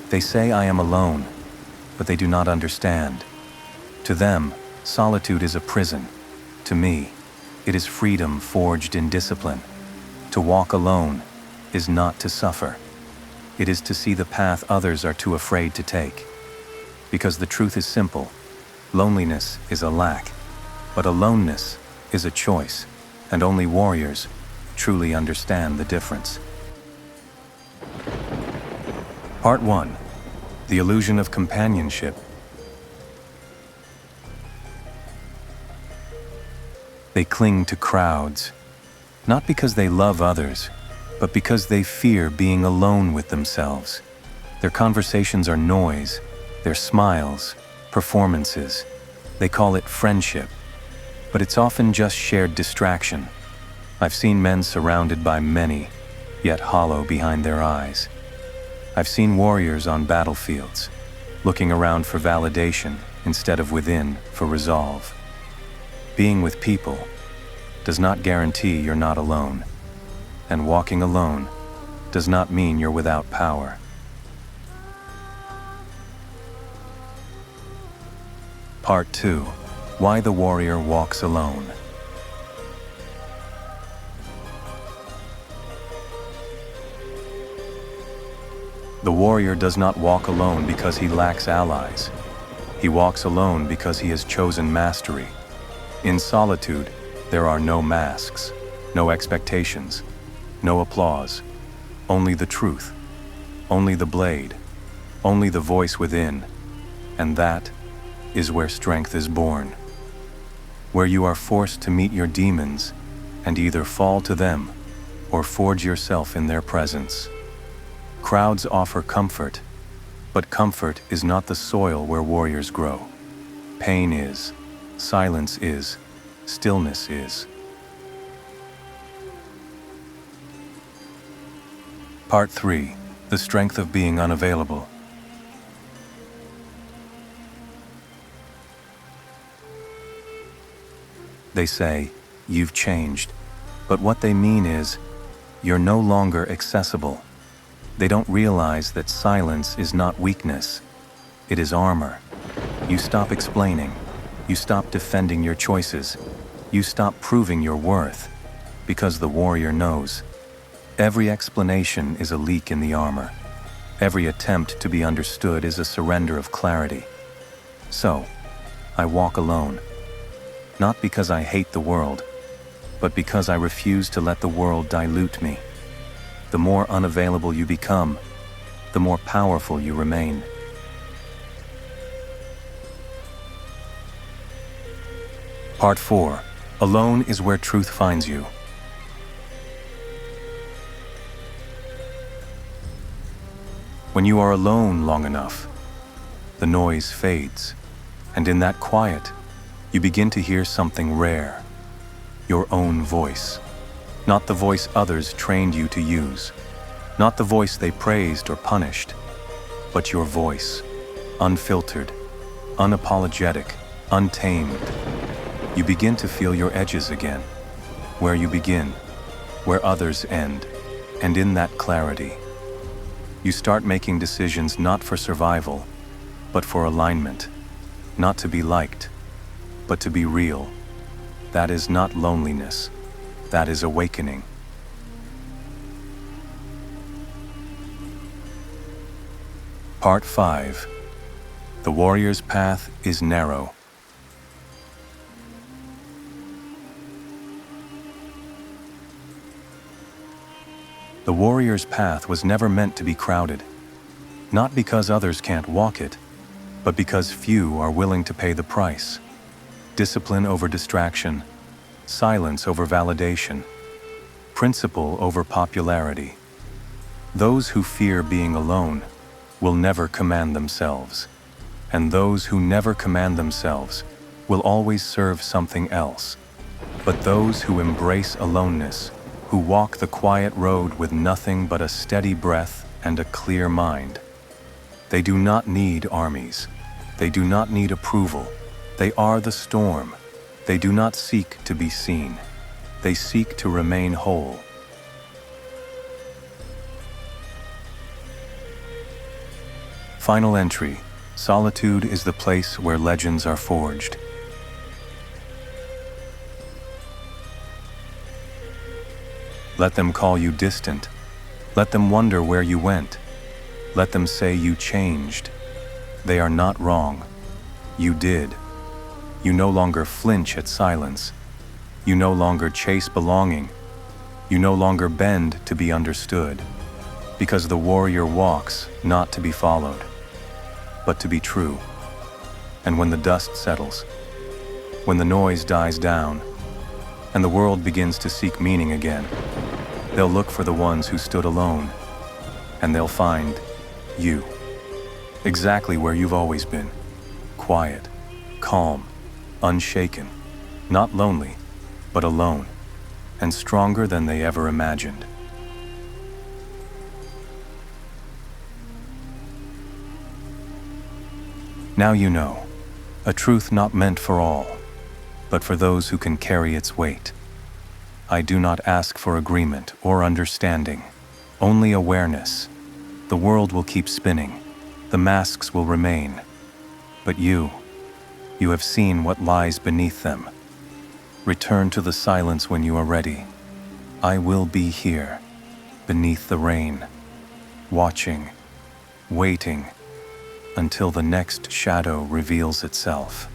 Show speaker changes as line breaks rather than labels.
They say I am alone, but they do not understand. To them, solitude is a prison. To me, it is freedom forged in discipline. To walk alone is not to suffer. It is to see the path others are too afraid to take. Because the truth is simple. Loneliness is a lack, but aloneness is a choice, and only warriors truly understand the difference. Part 1. The illusion of companionship. They cling to crowds, not because they love others, but because they fear being alone with themselves. Their conversations are noise, their smiles, performances. They call it friendship, but it's often just shared distraction. I've seen men surrounded by many, yet hollow behind their eyes. I've seen warriors on battlefields, looking around for validation instead of within for resolve. Being with people does not guarantee you're not alone, and walking alone does not mean you're without power. Part 2. Why the warrior walks alone. The warrior does not walk alone because he lacks allies. He walks alone because he has chosen mastery. In solitude, there are no masks, no expectations, no applause, only the truth, only the blade, only the voice within, and that is where strength is born. Where you are forced to meet your demons and either fall to them or forge yourself in their presence. Crowds offer comfort, but comfort is not the soil where warriors grow. Pain is, silence is, stillness is. Part 3. The strength of being unavailable. They say, you've changed, but what they mean is, you're no longer accessible. They don't realize that silence is not weakness, it is armor. You stop explaining, you stop defending your choices, you stop proving your worth, because the warrior knows. Every explanation is a leak in the armor. Every attempt to be understood is a surrender of clarity. So, I walk alone. Not because I hate the world, but because I refuse to let the world dilute me. The more unavailable you become, the more powerful you remain. Part 4. Alone is where truth finds you. When you are alone long enough, the noise fades, and in that quiet, you begin to hear something rare. Your own voice. Not the voice others trained you to use. Not the voice they praised or punished. But your voice. Unfiltered, unapologetic, untamed. You begin to feel your edges again. Where you begin, where others end. And in that clarity, you start making decisions not for survival, but for alignment. Not to be liked, but to be real. That is not loneliness. That is awakening. Part 5. The warrior's path is narrow. The warrior's path was never meant to be crowded, not because others can't walk it, but because few are willing to pay the price. Discipline over distraction, silence over validation, principle over popularity. Those who fear being alone will never command themselves, and those who never command themselves will always serve something else. But those who embrace aloneness, who walk the quiet road with nothing but a steady breath and a clear mind, they do not need armies. They do not need approval. They are the storm. They do not seek to be seen. They seek to remain whole. Final entry: solitude is the place where legends are forged. Let them call you distant. Let them wonder where you went. Let them say you changed. They are not wrong. You did. You no longer flinch at silence. You no longer chase belonging. You no longer bend to be understood. Because the warrior walks not to be followed, but to be true. And when the dust settles, when the noise dies down, and the world begins to seek meaning again, they'll look for the ones who stood alone, and they'll find you, exactly where you've always been, quiet, calm, unshaken, not lonely, but alone, and stronger than they ever imagined. Now you know, a truth not meant for all, but for those who can carry its weight. I do not ask for agreement or understanding, only awareness. The world will keep spinning, the masks will remain, but you have seen what lies beneath them. Return to the silence when you are ready. I will be here, beneath the rain, watching, waiting, until the next shadow reveals itself.